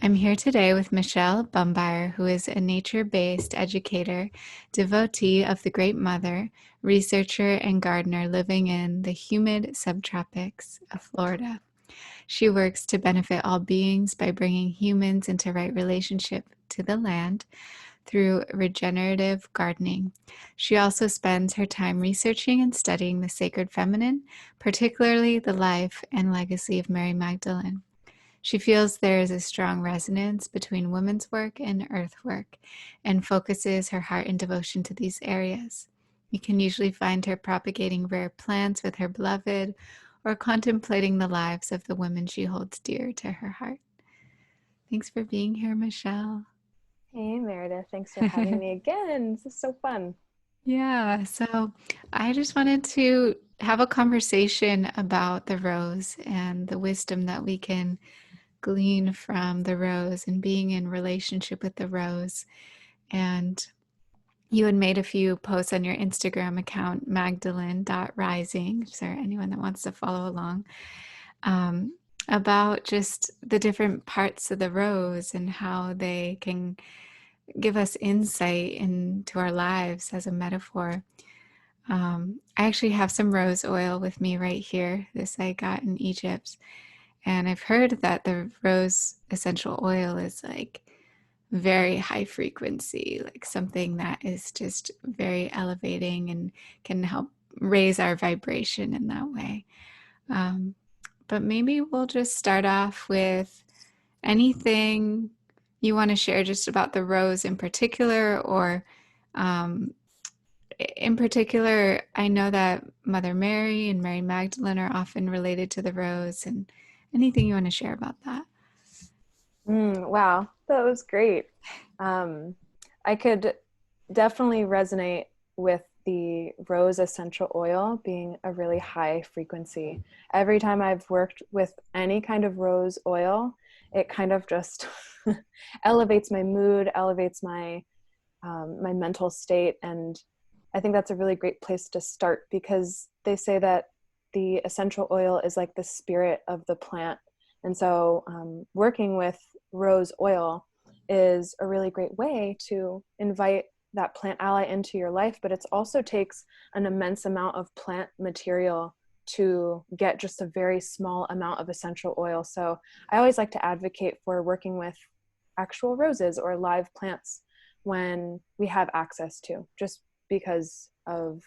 I'm here today with Michele Bumbier, who is a nature-based educator, devotee of the Great Mother, researcher, and gardener living in the humid subtropics of Florida. She works to benefit all beings by bringing humans into right relationship to the land through regenerative gardening. She also spends her time researching and studying the sacred feminine, particularly the life and legacy of Mary Magdalene. She feels there is a strong resonance between women's work and earth work and focuses her heart and devotion to these areas. You can usually find her propagating rare plants with her beloved or contemplating the lives of the women she holds dear to her heart. Thanks for being here, Michele. Hey Meredith, thanks for having me again. This is so fun. Yeah, so I just wanted to have a conversation about the rose and the wisdom that we can glean from the rose and being in relationship with the rose. And you had made a few posts on your Instagram account, Magdalene.rising, for anyone that wants to follow along, um, about just the different parts of the rose and how they can give us insight into our lives as a metaphor. I actually have some rose oil with me right here. This I got in Egypt. And I've heard that the rose essential oil is like very high frequency, like something that is just very elevating and can help raise our vibration in that way. Um, but maybe we'll just start off with anything you want to share just about the rose in particular, or um, in particular, I know that Mother Mary and Mary Magdalene are often related to the rose, and anything you want to share about that. Wow, that was great. Um, I could definitely resonate with the rose essential oil being a really high frequency. Every time I've worked with any kind of rose oil, it kind of just elevates my mood, elevates my mental state, and I think that's a really great place to start because they say that the essential oil is like the spirit of the plant. And so working with rose oil is a really great way to invite that plant ally into your life, but it also takes an immense amount of plant material to get just a very small amount of essential oil. So I always like to advocate for working with actual roses or live plants when we have access to, just because of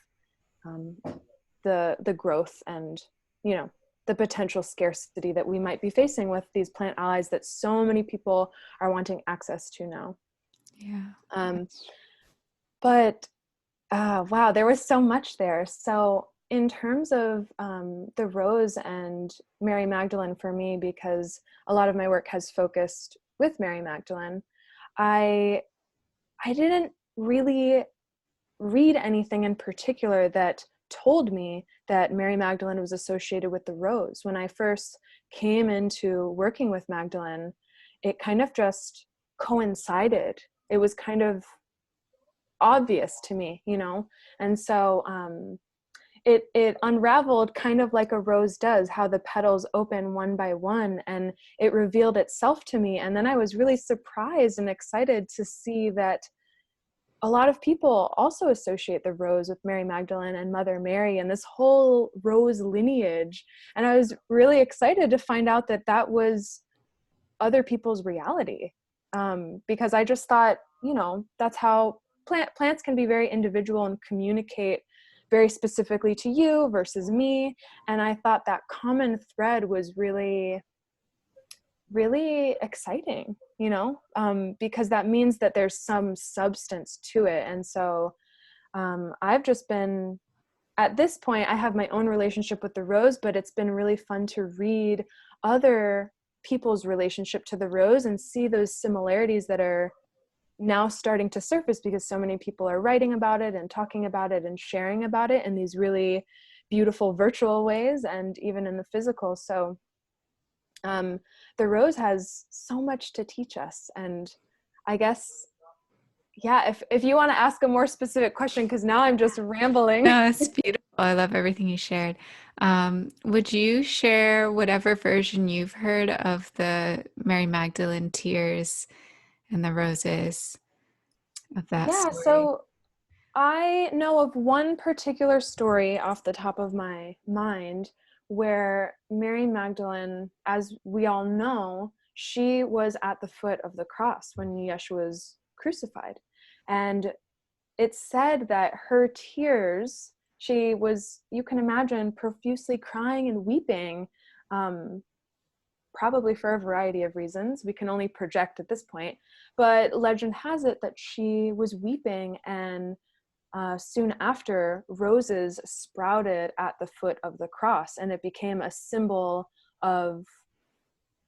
um, the growth and the potential scarcity that we might be facing with these plant allies that so many people are wanting access to now. Yeah. Um, but wow, there was so much there. So in terms of the rose and Mary Magdalene for me, because a lot of my work has focused with Mary Magdalene, I I didn't really read anything in particular that told me that Mary Magdalene was associated with the rose. When I first came into working with Magdalene, it kind of just coincided. It was kind of obvious to me, and so it unraveled kind of like a rose does, how the petals open one by one, and it revealed itself to me. And then I was really surprised and excited to see that a lot of people also associate the rose with Mary Magdalene and Mother Mary and this whole rose lineage. And I was really excited to find out that that was other people's reality, because I just thought, that's how plants can be very individual and communicate very specifically to you versus me. And I thought that common thread was really really exciting, because that means that there's some substance to it. And so I've just been, at this point, I have my own relationship with the rose, but it's been really fun to read other people's relationship to the rose and see those similarities that are now starting to surface because so many people are writing about it and talking about it and sharing about it in these really beautiful virtual ways and even in the physical. So um, the rose has so much to teach us. And I guess, yeah, if you want to ask a more specific question, because now I'm just rambling. No, it's beautiful. Oh, I love everything you shared. Would you share whatever version you've heard of the Mary Magdalene tears and the roses of that Yeah, story? so I know of one particular story off the top of my mind where Mary Magdalene, as we all know, she was at the foot of the cross when Yeshua was crucified. And it's said that her tears, she was, you can imagine, profusely crying and weeping, um, probably for a variety of reasons. We can only project at this point. But legend has it that she was weeping, and soon after, roses sprouted at the foot of the cross, and it became a symbol of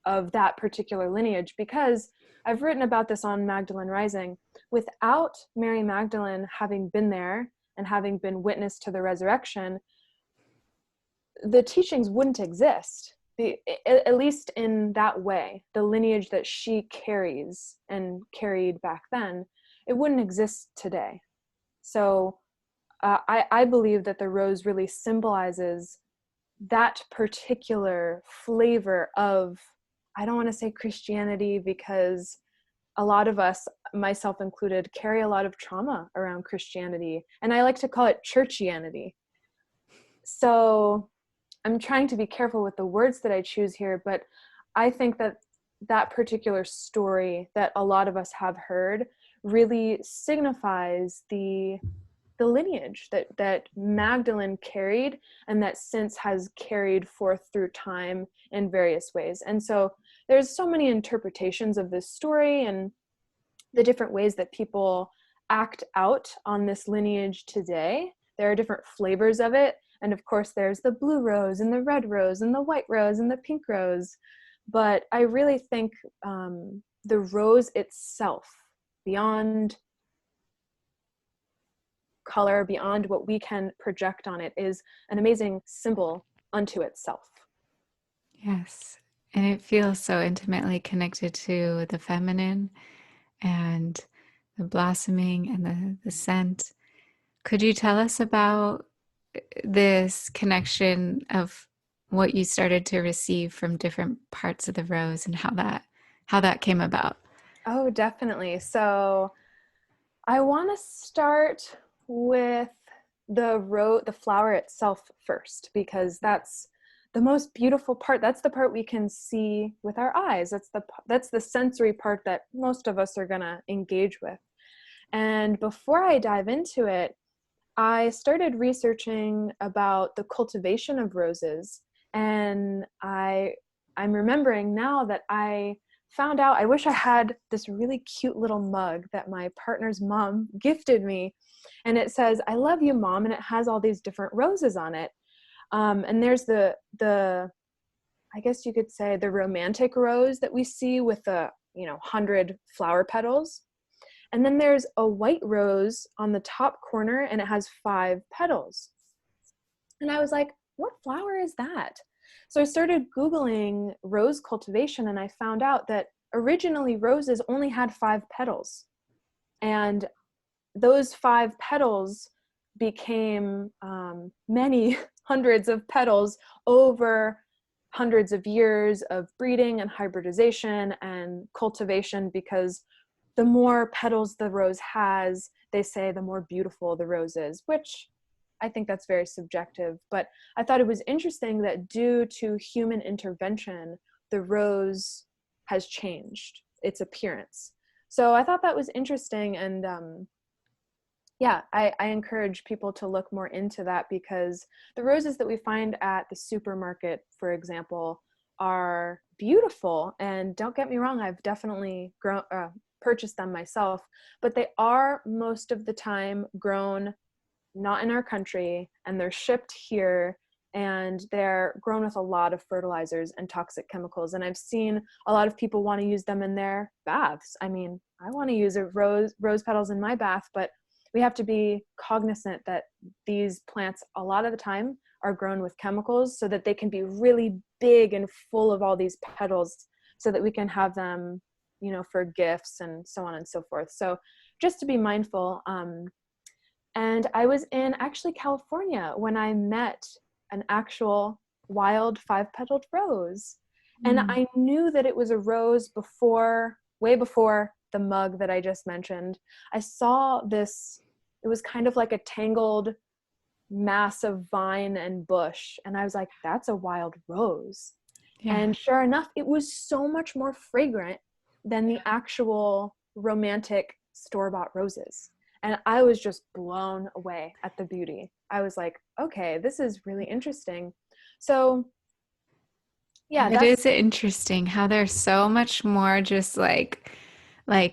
that particular lineage. Because I've written about this on Magdalene Rising. Without Mary Magdalene having been there and having been witness to the resurrection, the teachings wouldn't exist. At least in that way, the lineage that she carries and carried back then, it wouldn't exist today. So I believe that the rose really symbolizes that particular flavor of, I don't want to say Christianity, because a lot of us, myself included, carry a lot of trauma around Christianity. And I like to call it churchianity. So I'm trying to be careful with the words that I choose here, but I think that that particular story that a lot of us have heard really signifies the lineage that Magdalene carried, and that since has carried forth through time in various ways. And so there's so many interpretations of this story and the different ways that people act out on this lineage today. There are different flavors of it. And of course, there's the blue rose and the red rose and the white rose and the pink rose. But I really think the rose itself, beyond color, beyond what we can project on it, is an amazing symbol unto itself. Yes. And it feels so intimately connected to the feminine and the blossoming and the scent. Could you tell us about this connection of what you started to receive from different parts of the rose and how that came about? Oh, definitely. So I want to start with the flower itself first, because that's the most beautiful part. That's the part we can see with our eyes. That's the sensory part that most of us are going to engage with. And before I dive into it, I started researching about the cultivation of roses, and I'm remembering now that I found out, I wish I had this really cute little mug that my partner's mom gifted me, and it says, "I love you, Mom," and it has all these different roses on it. And there's the I guess you could say the romantic rose that we see with the 100 flower petals. And then there's a white rose on the top corner, and it has 5 petals. And I was like, what flower is that? So I started Googling rose cultivation, and I found out that originally roses only had 5 petals. And those 5 petals became many hundreds of petals over hundreds of years of breeding and hybridization and cultivation, because the more petals the rose has, they say the more beautiful the rose is, which I think that's very subjective. But I thought it was interesting that due to human intervention, the rose has changed its appearance. So I thought that was interesting. And yeah, I encourage people to look more into that, because the roses that we find at the supermarket, for example, are beautiful. And don't get me wrong, I've definitely purchased them myself, but they are most of the time grown not in our country, and they're shipped here, and they're grown with a lot of fertilizers and toxic chemicals. And I've seen a lot of people want to use them in their baths. I mean, I want to use rose petals in my bath, but we have to be cognizant that these plants a lot of the time are grown with chemicals so that they can be really big and full of all these petals, so that we can have them, for gifts and so on and so forth. So just to be mindful. And I was in actually California when I met an actual wild 5-petaled rose. And Mm. I knew that it was a rose before, way before the mug that I just mentioned. I saw this, it was kind of like a tangled mass of vine and bush. And I was like, that's a wild rose. Yeah. And sure enough, it was so much more fragrant than the actual romantic store-bought roses. And I was just blown away at the beauty. I was like, okay, this is really interesting. So yeah, It that's, is interesting how they're so much more just like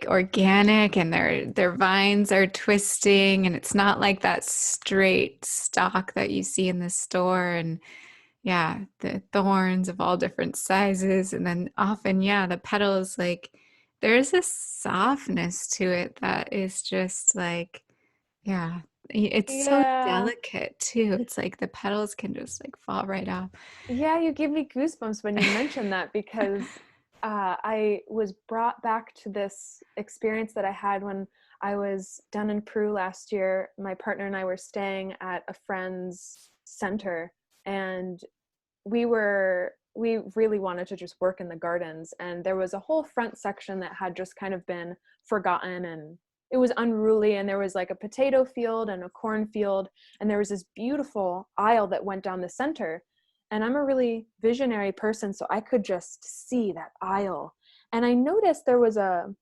organic, and their vines are twisting, and it's not like that straight stalk that you see in the store. And yeah, the thorns of all different sizes, and then often, yeah, the petals, like there's a softness to it that is just like, yeah, it's so yeah. delicate too. It's like the petals can just like fall right off. Yeah, you give me goosebumps when you mention that because I was brought back to this experience that I had when I was down in Peru last year. My partner and I were staying at a friend's center, and we really wanted to just work in the gardens, and there was a whole front section that had just kind of been forgotten, and it was unruly, and there was like a potato field and a cornfield, and there was this beautiful aisle that went down the center. And I'm a really visionary person, so I could just see that aisle. And I noticed there was a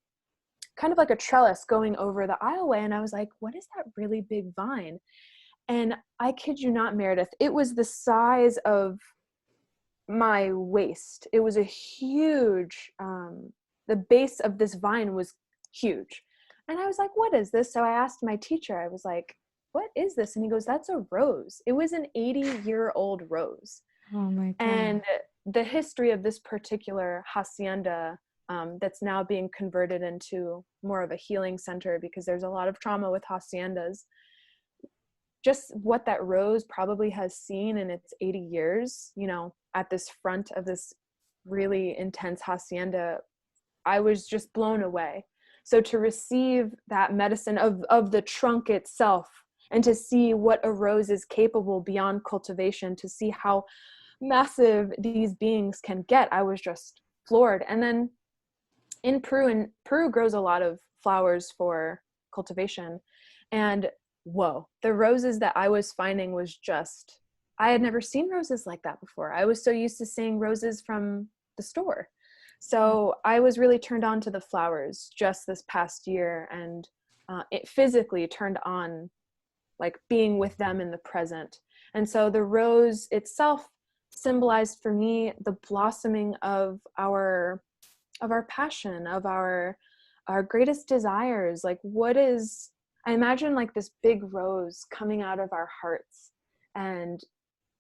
kind of like a trellis going over the aisleway, and I was like, what is that really big vine? And I kid you not, Meredith, it was the size of my waist. It was a huge, the base of this vine was huge. And I was like, what is this? So I asked my teacher, I was like, what is this? And he goes, that's a rose. It was an 80-year-old rose. Oh my God. And the history of this particular hacienda, that's now being converted into more of a healing center because there's a lot of trauma with haciendas. Just what that rose probably has seen in its 80 years, you know, at this front of this really intense hacienda, I was just blown away. So to receive that medicine of the trunk itself, and to see what a rose is capable beyond cultivation, to see how massive these beings can get, I was just floored. And then in Peru, and Peru grows a lot of flowers for cultivation, and whoa, the roses that I was finding was just, I had never seen roses like that before. I was so used to seeing roses from the store. So I was really turned on to the flowers just this past year, and it physically turned on, like being with them in the present. And so the rose itself symbolized for me the blossoming of our passion, of our greatest desires. Like, what is, I imagine like this big rose coming out of our hearts, and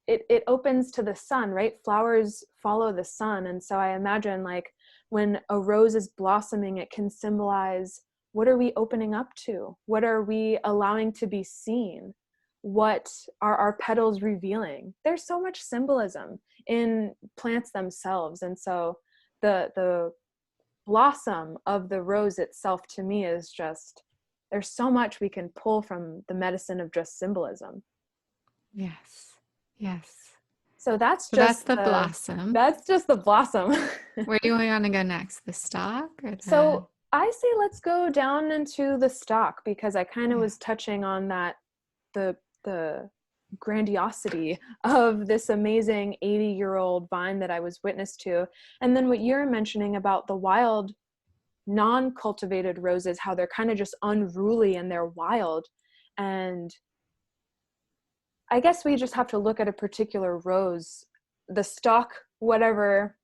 it opens to the sun, right? Flowers follow the sun. And so I imagine like when a rose is blossoming, it can symbolize, what are we opening up to? What are we allowing to be seen? What are our petals revealing? There's so much symbolism in plants themselves. And so the blossom of the rose itself to me is just, there's so much we can pull from the medicine of just symbolism. Yes. Yes. So So that's the blossom. that's just the blossom. Where do you want to go next? The stalk or the, So I say let's go down into the stalk, because I kind of yeah. was touching on that, the grandiosity of this amazing 80-year-old vine that I was witness to. And then what you're mentioning about the wild non-cultivated roses, how they're kind of just unruly and they're wild. And I guess we just have to look at a particular rose, the stalk, whatever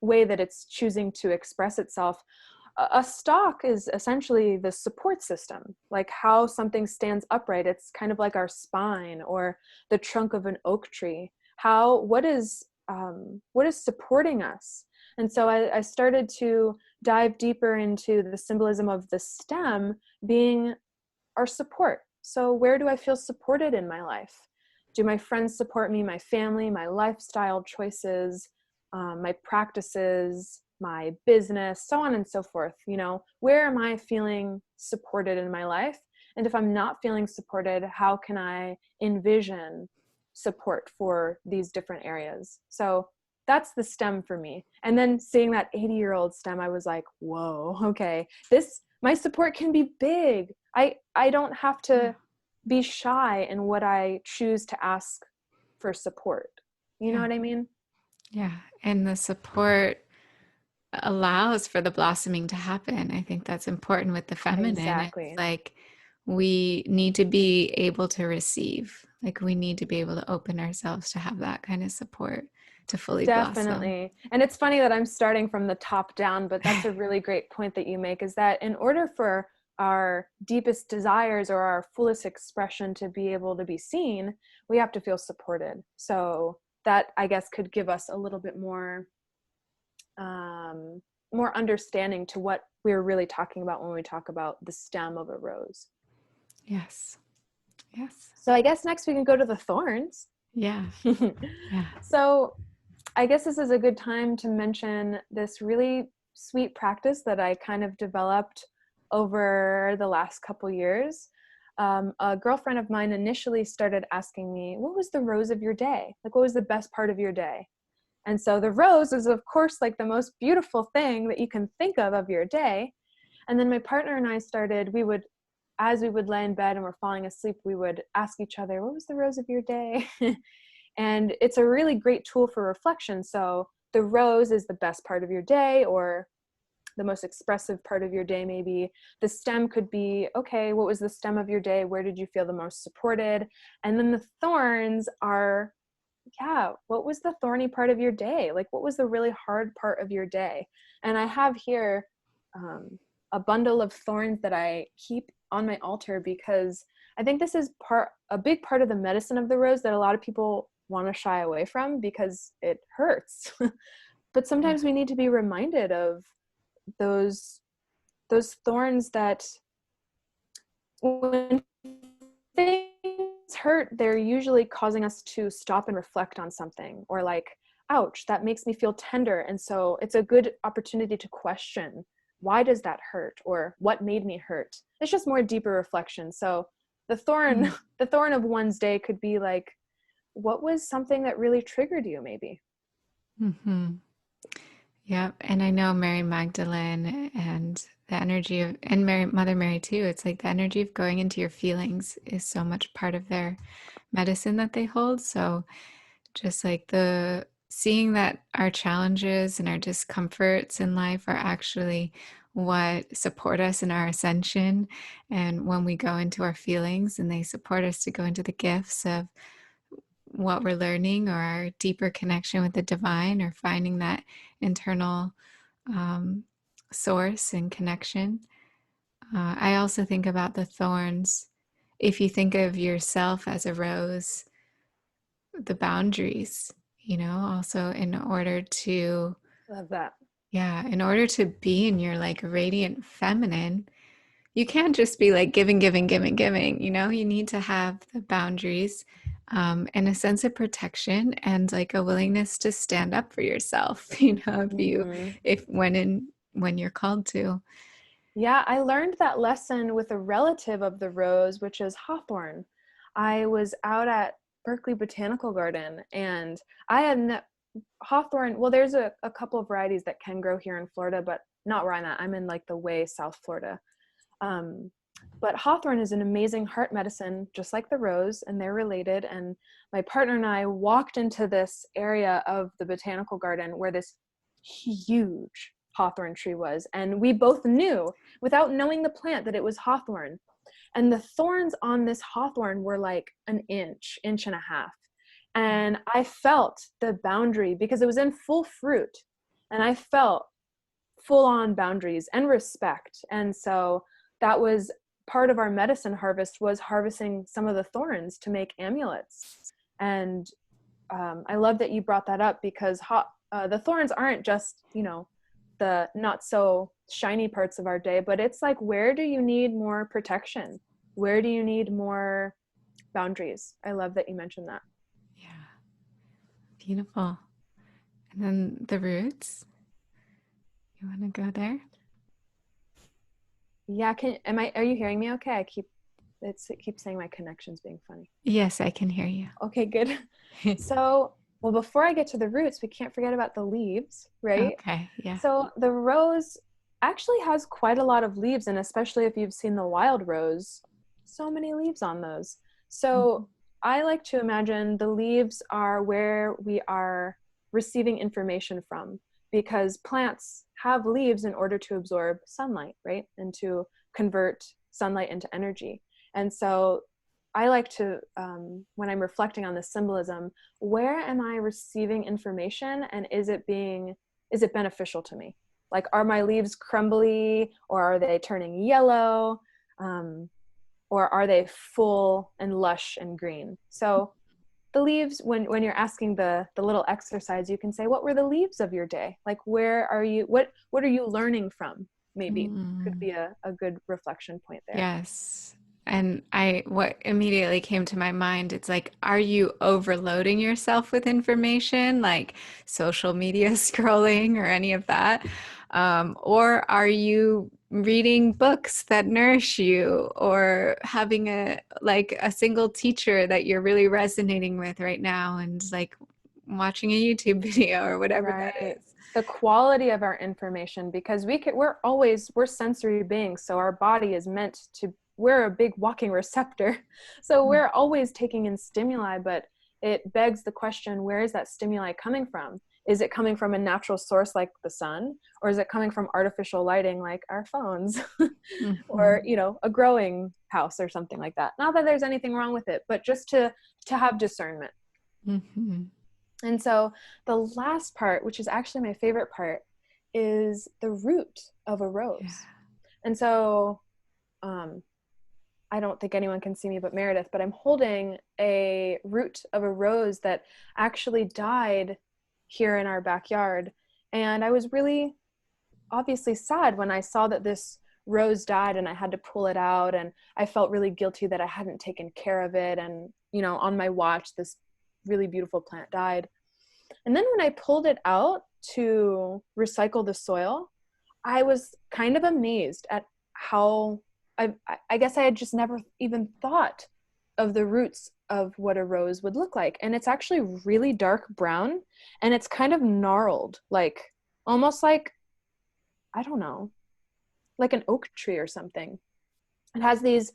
way that it's choosing to express itself. A stalk is essentially the support system, like how something stands upright. It's kind of like our spine or the trunk of an oak tree. What is supporting us? And so I started to dive deeper into the symbolism of the stem being our support. So where do I feel supported in my life? Do my friends support me, my family, my lifestyle choices, my practices, my business, so on and so forth? You know, where am I feeling supported in my life? And if I'm not feeling supported, how can I envision support for these different areas? So that's the stem for me. And then seeing that 80-year-old stem, I was like, whoa, okay, my support can be big. I don't have Yeah. to be shy in what I choose to ask for support. You know Yeah. what I mean? Yeah. And the support allows for the blossoming to happen. I think that's important with the feminine. It's Exactly. like we need to be able to receive, like we need to be able to open ourselves to have that kind of support to fully blossom. Definitely. And it's funny that I'm starting from the top down, but that's a really great point that you make, is that in order for our deepest desires or our fullest expression to be able to be seen, we have to feel supported. So that, I guess, could give us a little bit more understanding to what we're really talking about when we talk about the stem of a rose. Yes. Yes. So I guess next we can go to the thorns. Yeah. Yeah. So I guess this is a good time to mention this really sweet practice that I kind of developed over the last couple years. A girlfriend of mine initially started asking me, what was the rose of your day? Like, what was the best part of your day? And so the rose is, of course, like the most beautiful thing that you can think of your day. And then my partner and I started, as we would lay in bed and we're falling asleep, we would ask each other, what was the rose of your day? And it's a really great tool for reflection. So the rose is the best part of your day, or the most expressive part of your day. Maybe the stem could be, okay, what was the stem of your day? Where did you feel the most supported? And then the thorns are, yeah, what was the thorny part of your day? Like, what was the really hard part of your day? And I have here a bundle of thorns that I keep on my altar, because I think this is a big part of the medicine of the rose that a lot of people want to shy away from because it hurts. But Yeah. sometimes we need to be reminded of those thorns that, when things hurt, they're usually causing us to stop and reflect on something, or like, ouch, that makes me feel tender. And so it's a good opportunity to question, why does that hurt? Or what made me hurt? It's just more deeper reflection. So the thorn, Mm. the thorn of one's day could be like, what was something that really triggered you, maybe? Mm-hmm. Yep. And I know Mary Magdalene and the energy of, and Mother Mary too. It's like the energy of going into your feelings is so much part of their medicine that they hold. So just like the seeing that our challenges and our discomforts in life are actually what support us in our ascension. And when we go into our feelings and they support us to go into the gifts of what we're learning or our deeper connection with the divine or finding that internal um, source and connection. I also think about the thorns. If you think of yourself as a rose, the boundaries, also in order to, Love that. yeah, in order to be in your like radiant feminine, you can't just be like giving, giving, giving, giving, you need to have the boundaries, and a sense of protection and like a willingness to stand up for yourself, Mm-hmm. when you're called to. Yeah, I learned that lesson with a relative of the rose, which is hawthorn. I was out at Berkeley Botanical Garden, and I had hawthorn. Well, there's a couple of varieties that can grow here in Florida, but not where I'm at. I'm in like the way South Florida. Um, but hawthorn is an amazing heart medicine, just like the rose, and they're related. And my partner and I walked into this area of the botanical garden where this huge hawthorn tree was. And we both knew, without knowing the plant, that it was hawthorn. And the thorns on this hawthorn were like an inch and a half. And I felt the boundary because it was in full fruit. And I felt full on boundaries and respect. And so that was part of our medicine harvest, was harvesting some of the thorns to make amulets. And I love that you brought that up, because the thorns aren't just, the not so shiny parts of our day, but it's like, where do you need more protection? Where do you need more boundaries? I love that you mentioned that. Yeah, beautiful. And then the roots, you want to go there? Yeah, are you hearing me okay? I keep it keeps saying my connection's being funny. Yes, I can hear you. Okay, good. So, well, before I get to the roots, we can't forget about the leaves, right? Okay, yeah. So the rose actually has quite a lot of leaves, and especially if you've seen the wild rose, so many leaves on those. Mhm. So I like to imagine the leaves are where we are receiving information from, because plants have leaves in order to absorb sunlight, right? And to convert sunlight into energy. And so I like to, when I'm reflecting on the symbolism, where am I receiving information, and is it beneficial to me? Like, are my leaves crumbly, or are they turning yellow? Or are they full and lush and green? So the leaves, when you're asking the little exercise, you can say, what were the leaves of your day? Like, where are you, what are you learning from? Maybe could Mm. be a good reflection point there. Yes. And what immediately came to my mind, it's like, are you overloading yourself with information, like social media scrolling or any of that? Or are you reading books that nourish you, or having a single teacher that you're really resonating with right now, and like watching a YouTube video or whatever that Right. is? The quality of our information, because we're sensory beings. So our body is meant to, we're a big walking receptor. So we're always taking in stimuli, but it begs the question, where is that stimuli coming from? Is it coming from a natural source like the sun? Or is it coming from artificial lighting like our phones? Or, Mhm. a growing house or something like that? Not that there's anything wrong with it, but just to have discernment. Mhm. And so the last part, which is actually my favorite part, is the root of a Yeah. rose. And so um, I don't think anyone can see me but Meredith, but I'm holding a root of a rose that actually died here in our backyard. And I was really obviously sad when I saw that this rose died, and I had to pull it out, and I felt really guilty that I hadn't taken care of it. And, on my watch, this really beautiful plant died. And then when I pulled it out to recycle the soil, I was kind of amazed at how I guess I had just never even thought of the roots of what a rose would look like. And it's actually really dark brown, and it's kind of gnarled, like almost like, I don't know, like an oak tree or something. It has these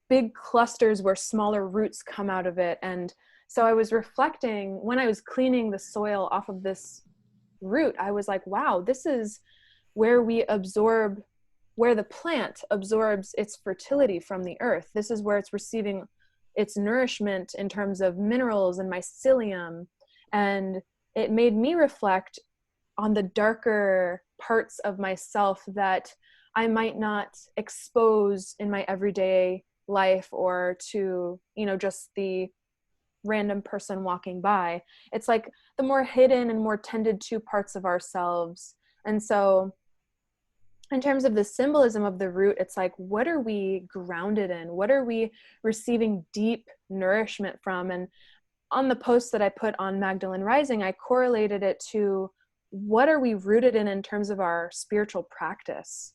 big clusters where smaller roots come out of it. And so I was reflecting when I was cleaning the soil off of this root, I was like, wow, this is where where the plant absorbs its fertility from the earth. This is where it's receiving its nourishment in terms of minerals and mycelium. And it made me reflect on the darker parts of myself that I might not expose in my everyday life, or to, just the random person walking by. It's like the more hidden and more tended to parts of ourselves. And so in terms of the symbolism of the root, it's like, what are we grounded in? What are we receiving deep nourishment from? And on the post that I put on Magdalene Rising, I correlated it to, what are we rooted in terms of our spiritual practice?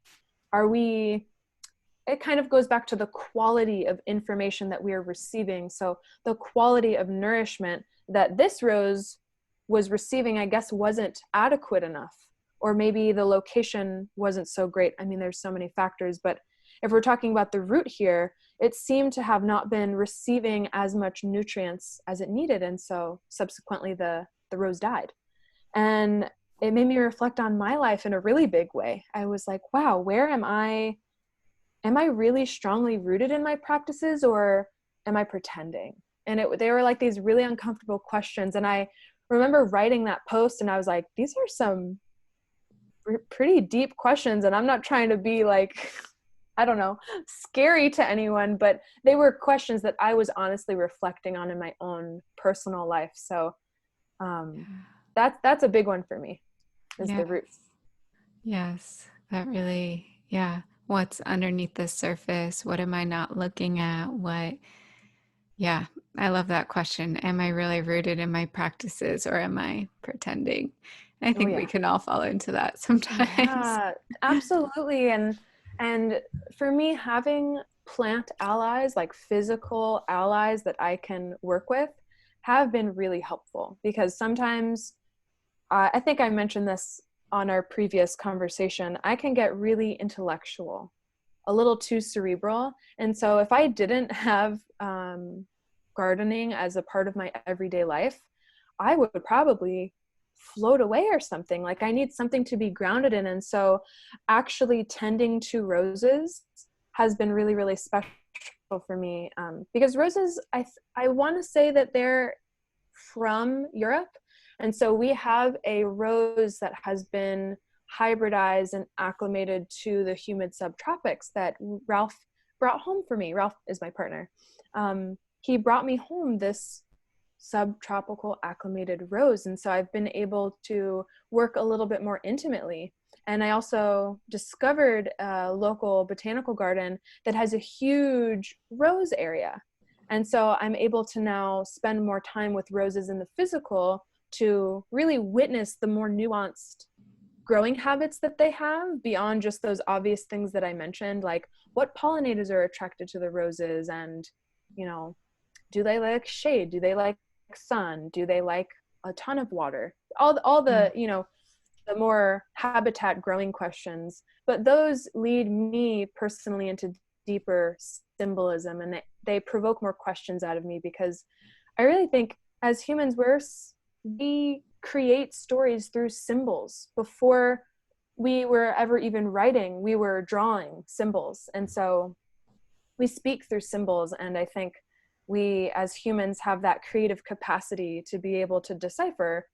It kind of goes back to the quality of information that we are receiving. So the quality of nourishment that this rose was receiving, I guess, wasn't adequate enough. Or maybe the location wasn't so great. I mean, there's so many factors, but if we're talking about the root here, it seemed to have not been receiving as much nutrients as it needed. And so subsequently the rose died. And it made me reflect on my life in a really big way. I was like, wow, where am I? Am I really strongly rooted in my practices, or am I pretending? And they were like these really uncomfortable questions. And I remember writing that post, and I was like, these are some pretty deep questions. And I'm not trying to be like, I don't know, scary to anyone, but they were questions that I was honestly reflecting on in my own personal life. So that's a big one for me, is Yes. the root. Yes. That really, yeah. What's underneath the surface? What am I not looking at? Yeah, I love that question. Am I really rooted in my practices, or am I pretending? I Oh think we yeah. can all fall into that sometimes. Yeah, absolutely. And for me, having plant allies, like physical allies that I can work with, have been really helpful. Because sometimes, I think I mentioned this on our previous conversation, I can get really intellectual, a little too cerebral. And so if I didn't have gardening as a part of my everyday life, I would probably float away or something. Like, I need something to be grounded in. And so actually tending to roses has been really, really special for me, because roses, I want to say that they're from Europe. And so we have a rose that has been hybridized and acclimated to the humid subtropics that Ralph brought home for me. Ralph is my partner. He brought me home this subtropical acclimated rose. And so I've been able to work a little bit more intimately. And I also discovered a local botanical garden that has a huge rose area. And so I'm able to now spend more time with roses in the physical to really witness the more nuanced growing habits that they have beyond just those obvious things that I mentioned, like what pollinators are attracted to the roses, and, you know, do they like shade? Do they like sun? Do they like a ton of water? All the, you know, the more habitat growing questions. But those lead me personally into deeper symbolism, and they provoke more questions out of me, because I really think as humans, we create stories through symbols. Before we were ever even writing, we were drawing symbols. And so we speak through symbols. And I think we as humans have that creative capacity to be able to decipher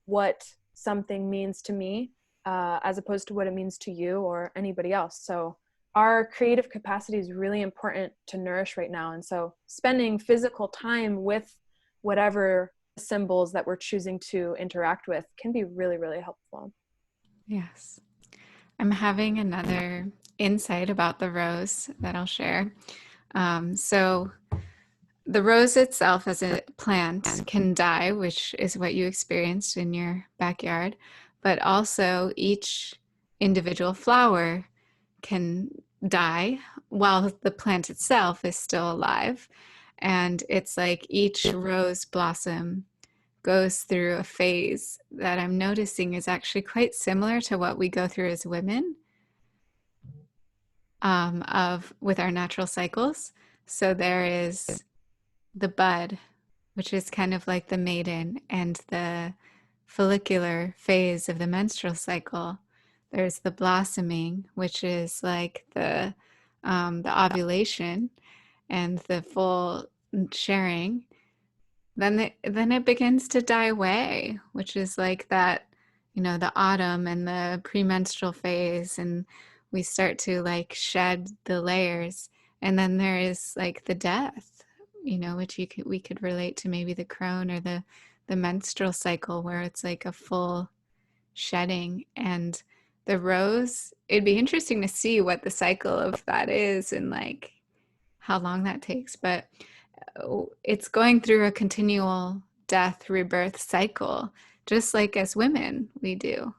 what something means to me, as opposed to what it means to you or anybody else. So our creative capacity is really important to nourish right now. And so spending physical time with whatever symbols that we're choosing to interact with can be really, really helpful. Yes. I'm having another insight about the rose that I'll share. So the rose itself as a plant can die, which is what you experienced in your backyard, but also each individual flower can die while the plant itself is still alive. And it's like each rose blossom goes through a phase that I'm noticing is actually quite similar to what we go through as women, of with our natural cycles. So there is the bud, which is kind of like the maiden, and the follicular phase of the menstrual cycle. There's the blossoming, which is like the ovulation and the full sharing. Then it begins to die away, which is like that, the autumn and the premenstrual phase, and we start to like shed the layers. And then there is like the death, which we could relate to maybe the crone or the menstrual cycle, where it's like a full shedding. And the rose, it'd be interesting to see what the cycle of that is and like how long that takes. But it's going through a continual death rebirth cycle, just like as women we do.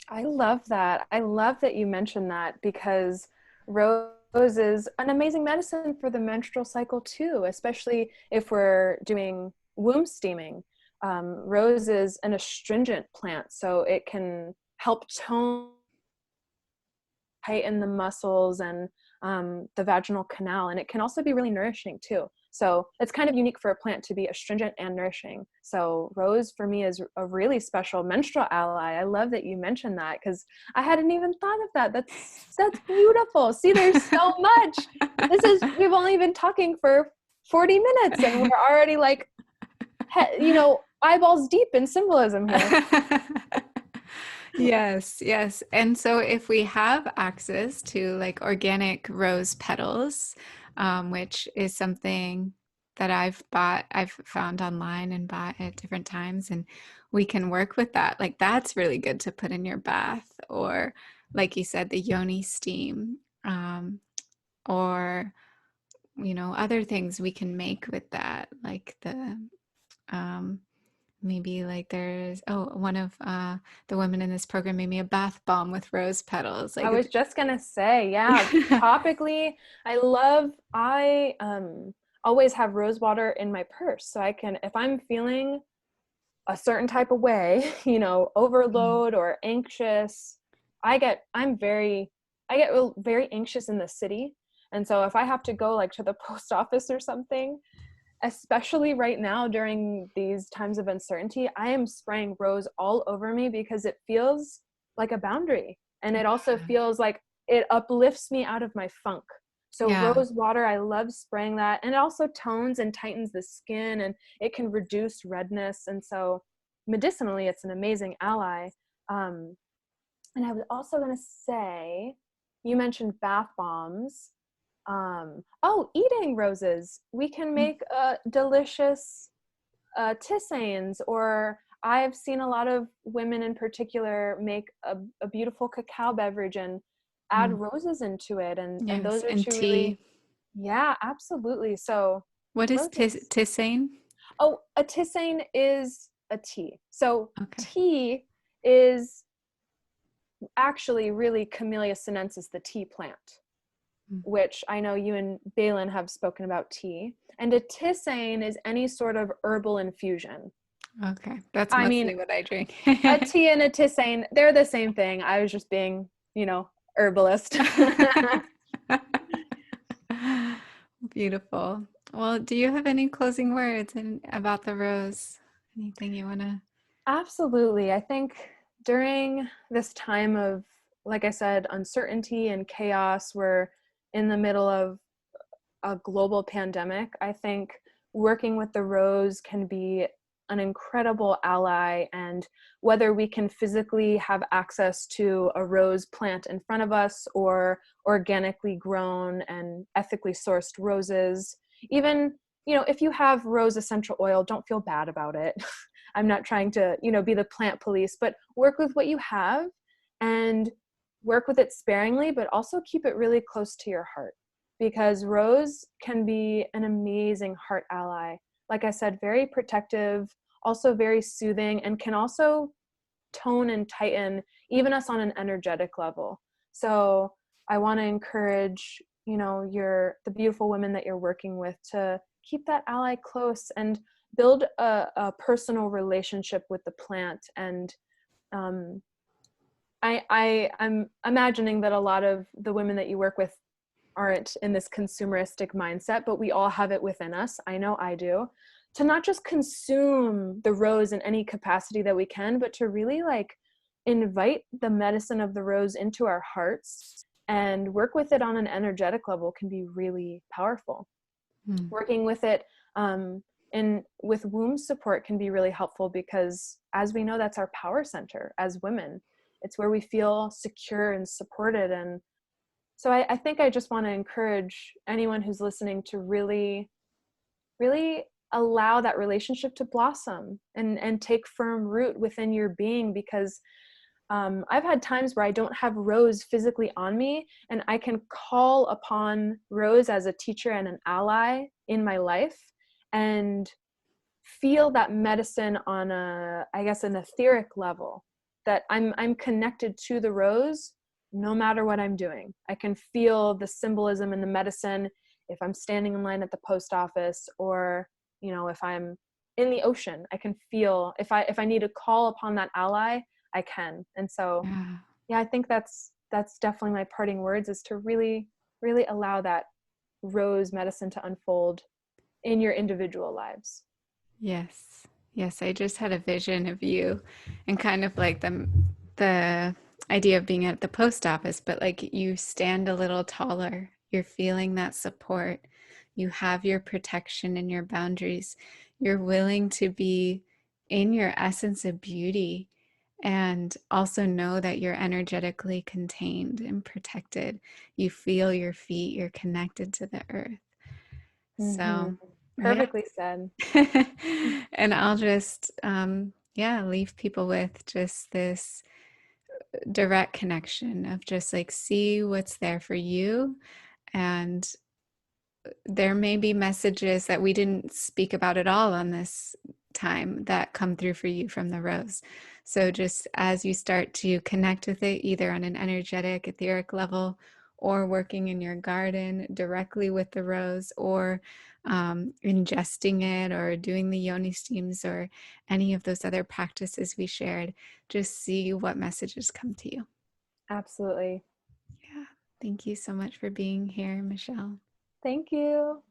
I love that. I love that you mentioned that, because rose is an amazing medicine for the menstrual cycle too, especially if we're doing womb steaming. Rose is an astringent plant, so it can help tone, tighten the muscles and the vaginal canal, and it can also be really nourishing too. So it's kind of unique for a plant to be astringent and nourishing. So rose for me is a really special menstrual ally. I love that you mentioned that, because I hadn't even thought of that. That's beautiful. See, there's so much. We've only been talking for 40 minutes and we're already like, eyeballs deep in symbolism here. Yes, yes. And so if we have access to like organic rose petals, which is something that I've found online and bought at different times, and we can work with that. Like that's really good to put in your bath, or like you said, the yoni steam, or other things we can make with that, like the um, maybe like there's, oh, one of the women in this program made me a bath bomb with rose petals. I Like, was just gonna say, yeah, topically, I always have rose water in my purse. So I can, if I'm feeling a certain type of way, Mm, overload or anxious, I'm very, I get very anxious in the city. And so if I have to go like to the post office or something, especially right now during these times of uncertainty, I am spraying rose all over me because it feels like a boundary. And it also feels like it uplifts me out of my funk. So yeah. rose water, I love spraying that. And it also tones and tightens the skin, and it can reduce redness. And so medicinally, it's an amazing ally. Um, and I was also going to say, you mentioned bath bombs. Oh, eating roses. We can Mm, make delicious tisanes, or I've seen a lot of women in particular make a beautiful cacao beverage and add mm. roses into it. And Yes, those are and two really, tea. yeah, absolutely. So What is roses. tisane? Oh, a tisane is a tea. So Okay. tea is actually really Camellia sinensis, the tea plant, Mm, which I know you and Balin have spoken about tea. And a tisane is any sort of herbal infusion. okay. That's I mean, mostly what I drink. a tea and a tisane, they're the same thing. I was just being, herbalist. Beautiful. Well, do you have any closing words about the rose? Anything you want to? Absolutely. I think during this time of, like I said, uncertainty and chaos, we're in the middle of a global pandemic. I think working with the rose can be an incredible ally. And whether we can physically have access to a rose plant in front of us, or organically grown and ethically sourced roses, even, if you have rose essential oil, don't feel bad about it. I'm not trying to, be the plant police, but work with what you have and work with it sparingly, but also keep it really close to your heart, because rose can be an amazing heart ally. Like I said, very protective, also very soothing, and can also tone and tighten even us on an energetic level. So I want to encourage, the beautiful women that you're working with to keep that ally close and build a personal relationship with the plant. And um, I'm imagining that a lot of the women that you work with aren't in this consumeristic mindset, but we all have it within us. I know I do. To not just consume the rose in any capacity that we can, but to really like invite the medicine of the rose into our hearts and work with it on an energetic level can be really powerful. Mm, Working with it and with womb support can be really helpful, because as we know, that's our power center as women. It's where we feel secure and supported. And so I think I just want to encourage anyone who's listening to really, really allow that relationship to blossom and take firm root within your being, because I've had times where I don't have Rose physically on me, and I can call upon Rose as a teacher and an ally in my life and feel that medicine on I guess, an etheric level, that I'm connected to the rose no matter what I'm doing. I can feel the symbolism in the medicine if I'm standing in line at the post office, or, if I'm in the ocean, I can feel if I need to call upon that ally, I can. And so, yeah. yeah, I think that's definitely my parting words, is to really, really allow that rose medicine to unfold in your individual lives. Yes. Yes, I just had a vision of you and kind of like the idea of being at the post office, but like you stand a little taller. You're feeling that support. You have your protection and your boundaries. You're willing to be in your essence of beauty and also know that you're energetically contained and protected. You feel your feet, you're connected to the earth. Mm-hmm. So, yeah. Perfectly said. And I'll just, yeah, leave people with just this direct connection of just like see what's there for you. And there may be messages that we didn't speak about at all on this time that come through for you from the rose. So just as you start to connect with it, either on an energetic, etheric level, or working in your garden directly with the rose, or ingesting it, or doing the yoni steams, or any of those other practices we shared, just see what messages come to you. Absolutely. Yeah. Thank you so much for being here, Michelle. Thank you.